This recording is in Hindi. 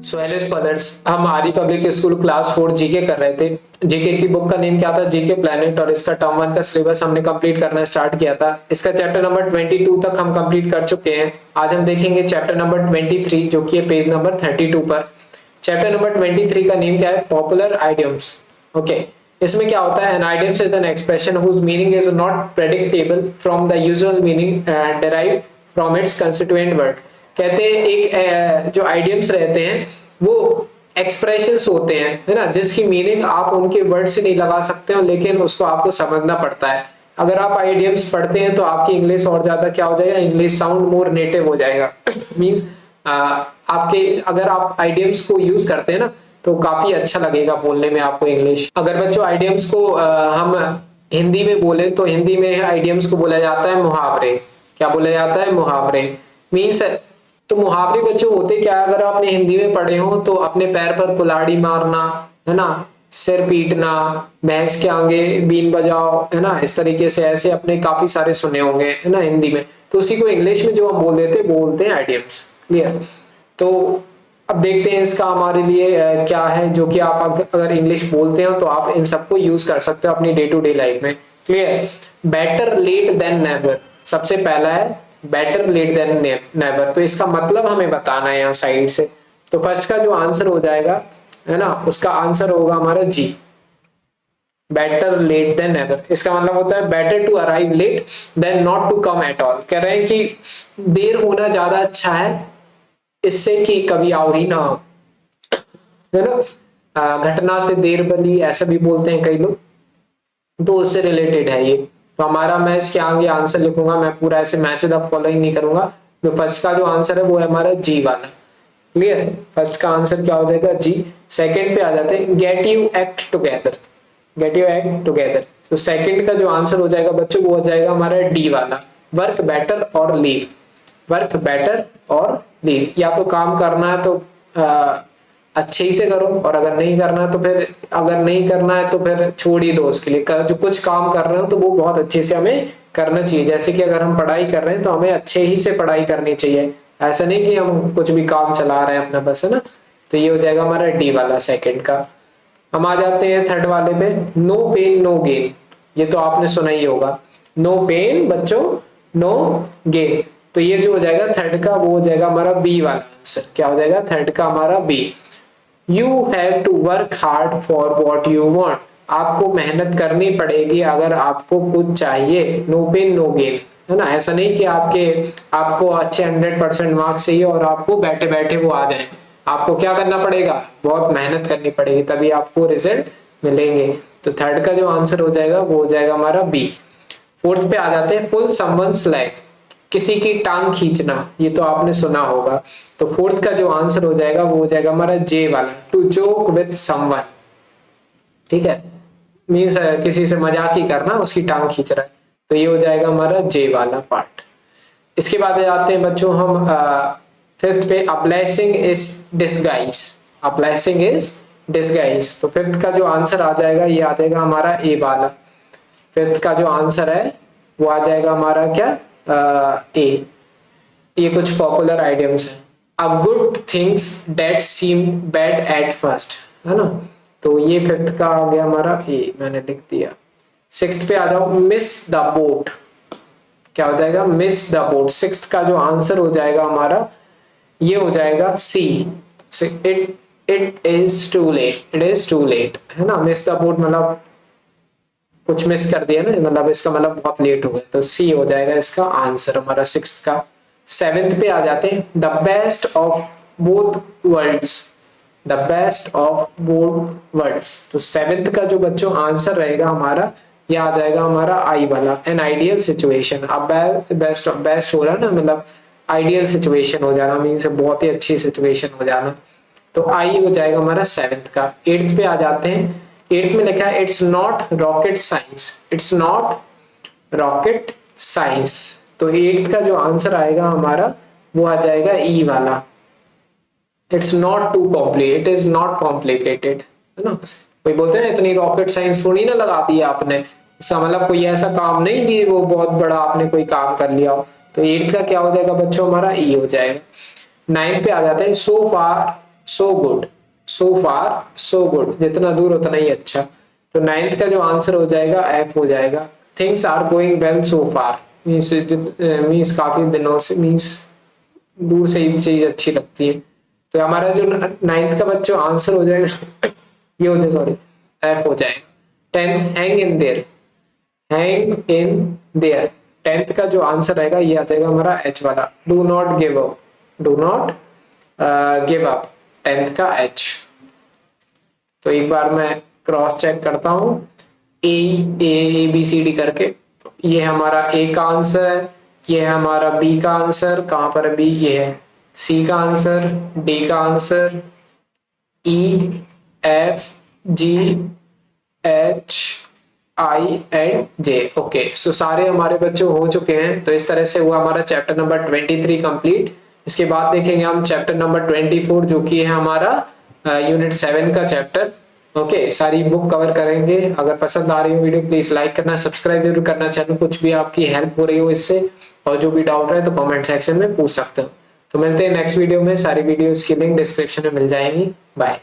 सो हेलो स्कॉलर्स, हम आरी पब्लिक स्कूल क्लास 4 जीके कर रहे थे। जीके की बुक का नेम क्या था? GK planet. और इसका टर्म 1 का सिलेबस हमने कंप्लीट करना स्टार्ट किया था। इसका चैप्टर नंबर 22 तक हम कंप्लीट कर चुके हैं। आज हम देखेंगे चैप्टर नंबर 23 जो कि है पेज नंबर 32 पर। चैप्टर नंबर 23 का नेम क्या है? Popular idioms. ओके, इसमें क्या होता है? An idioms is an expression whose meaning is not predictable from the usual meaning derived from its constituent word. कहते हैं एक जो आइडियम्स रहते हैं वो एक्सप्रेशंस होते हैं, है ना, जिसकी मीनिंग आप उनके वर्ड से नहीं लगा सकते हो, लेकिन उसको आपको समझना पड़ता है। अगर आप आइडियम्स पढ़ते हैं तो आपकी इंग्लिश और ज्यादा क्या हो जाएगा? इंग्लिश साउंड मोर नेटिव हो जाएगा। मींस आपके अगर आप आइडियम्स को यूज करते हैं ना तो काफी अच्छा लगेगा बोलने में आपको इंग्लिश। अगर बच्चों आइडियम्स को हम हिंदी में बोले तो हिंदी में आइडियम्स को बोला जाता है मुहावरे। क्या बोला जाता है? मुहावरे। मीन्स तो मुहावरे बच्चों होते क्या? अगर आपने हिंदी में पढ़े हो तो अपने पैर पर कुल्हाड़ी मारना, है ना, सिर पीटना, भैंस के आगे बीन बजाओ, है ना, इस तरीके से ऐसे अपने काफी सारे सुने होंगे, है ना, हिंदी में। तो उसी को इंग्लिश में जो हम बोल देते वो बोलते हैं आइडियम्स। क्लियर? तो अब देखते हैं इसका हमारे लिए क्या है जो कि आप अगर इंग्लिश बोलते हो तो आप इन सबको यूज कर सकते हो अपनी डे टू डे लाइफ में। Clear? Better late than never सबसे पहला है, बेटर लेट देन नेवर। तो इसका मतलब हमें बताना है यहाँ साइड से। तो फर्स्ट का जो आंसर हो जाएगा, है ना, उसका आंसर होगा हमारा G, better late than never. इसका मतलब होता है better to arrive late than not to come at all. कह रहे हैं कि देर होना ज्यादा अच्छा है इससे कि कभी आओ ही ना, है ना। घटना से देर भली ऐसा भी बोलते हैं कई लोग, तो उससे रिलेटेड है ये। तो हमारा मैं इसके आगे आंसर लिखूंगा, मैं पूरा ऐसे मैच द फॉलोइंग नहीं करूंगा। तो फर्स्ट का जो आंसर है वो है हमारा जी वाला। क्लियर? फर्स्ट का आंसर क्या हो जाएगा? जी। सेकंड पे आ जाते हैं, get you act together. Get you act together. तो सेकंड का जो आंसर हो जाएगा बच्चों वो हो जाएगा हमारा डी वाला, वर्क बेटर और लीव। वर्क बेटर और लीव, या तो काम करना है तो अच्छे ही से करो, और अगर नहीं करना तो फिर अगर नहीं करना है तो फिर छोड़ ही दो उसके लिए। जो कुछ काम कर रहे हो तो वो बहुत अच्छे से हमें करना चाहिए। जैसे कि अगर हम पढ़ाई कर रहे हैं तो हमें अच्छे ही से पढ़ाई करनी चाहिए, ऐसा नहीं कि हम कुछ भी काम चला रहे हैं अपना बस, है ना। तो ये हो जाएगा हमारा डी वाला सेकंड का। हम आ जाते हैं थर्ड वाले पे, नो पेन नो गेन। ये तो आपने सुना ही होगा, नो पेन बच्चों नो गेन। तो ये जो हो जाएगा थर्ड का वो हो जाएगा हमारा बी वाला आंसर। क्या हो जाएगा? थर्ड का हमारा B. You have to work hard for what you want. आपको मेहनत करनी पड़ेगी अगर आपको कुछ चाहिए। नो पेन नो गेन, है ना। ऐसा नहीं कि आपको अच्छे 100% मार्क्स चाहिए और आपको बैठे बैठे वो आ जाए। आपको क्या करना पड़ेगा? बहुत मेहनत करनी पड़ेगी, तभी आपको रिजल्ट मिलेंगे। तो थर्ड का जो आंसर हो जाएगा वो हो जाएगा हमारा बी। फोर्थ पे आ जाते हैं, पुल समवन्स लेग। किसी की टांग खींचना, ये तो आपने सुना होगा। तो फोर्थ का जो आंसर हो जाएगा वो हो जाएगा हमारा जे वाला, टू जोक विद समवन। ठीक है, मीन्स किसी से मजाक ही करना, उसकी टांग खींच रहा है। तो ये हो जाएगा हमारा जे वाला पार्ट। इसके बाद जाते हैं बच्चों हम फिफ्थ पे, a blessing is disguise. A blessing is disguise. तो फिफ्थ का जो आंसर आ जाएगा ये आ जाएगा हमारा ए वाला। फिफ्थ का जो आंसर है वो आ जाएगा हमारा क्या? ए। ये कुछ पॉपुलर आइडियम्स हैं। A good things that seem bad at first, है ना। तो ये फिफ्थ का आ गया हमारा ए, मैंने लिख दिया। सिक्स्थ पे आ जाओ, मिस द बोट। क्या हो जाएगा? Miss the boat. सिक्स्थ का जो आंसर हो जाएगा हमारा ये हो जाएगा C, it is too late. It is too late, है ना। मिस द बोट मतलब कुछ मिस कर दिया ना, मतलब इसका मतलब बहुत लेट हो गया। तो सी हो जाएगा इसका आंसर हमारा सिक्स्थ का। सेवेंथ पे आ जाते हैं, the best of both worlds. The best of both worlds. तो सेवेंथ का जो बच्चों आंसर रहेगा हमारा ये आ जाएगा हमारा आई वाला, एन आइडियल सिचुएशन। अब बेस्ट बेस्ट हो रहा है ना, मतलब आइडियल सिचुएशन हो जाना, मीन्स बहुत ही अच्छी सिचुएशन हो जाना। तो आई हो जाएगा हमारा सेवेंथ का। एट्थ पे आ जाते हैं, एट्थ में लिखा है, it's not rocket science. It's not rocket science. तो एट्थ का जो आंसर आएगा हमारा वो आ जाएगा ई वाला, it's not too complicated. It is not complicated, है ना। कोई बोलते हैं इतनी रॉकेट साइंस थोड़ी ना लगा दी आपने, इसका मतलब कोई ऐसा काम नहीं कि वो बहुत बड़ा आपने कोई काम कर लिया हो। तो एट्थ का क्या हो जाएगा बच्चों? हमारा ई हो जाएगा। नाइन्थ पे आ जाते हैं, सो फार सो गुड, सो फार, सो गुड, जितना दूर उतना ही अच्छा। तो 9th का जो आंसर हो जाएगा एफ हो जाएगा। Things are going well so far means काफी दिनों से, मीन्स दूर से ही चीज अच्छी लगती है। तो हमारा जो 9th का बच्चों आंसर हो जाएगा ये हो जाएगा, सॉरी, एफ हो जाएगा। 10th hang in their, hang in their, 10th का जो आंसर रहेगा ये आ जाएगा हमारा एच वाला। Do not give up, do not give up, 10th का एच। तो एक बार मैं क्रॉस चेक करता हूं ए बी सी डी करके। तो ये हमारा ए का आंसर, ये है हमारा बी का आंसर, कहां पर है बी, ये है सी का आंसर, डी का answer, E F G H I and J. Okay, so सारे हमारे बच्चों हो चुके हैं। तो इस तरह से हुआ हमारा चैप्टर नंबर 23 कंप्लीट। इसके बाद देखेंगे हम चैप्टर नंबर 24 जो कि है हमारा यूनिट 7 का चैप्टर। ओके, सारी बुक कवर करेंगे। अगर पसंद आ रही हो वीडियो प्लीज लाइक करना, सब्सक्राइब जरूर करना चैनल, कुछ भी आपकी हेल्प हो रही हो इससे, और जो भी डाउट है तो कमेंट सेक्शन में पूछ सकते हो। तो मिलते हैं नेक्स्ट वीडियो में, सारी वीडियोस की लिंक डिस्क्रिप्शन में मिल जाएंगी। बाय।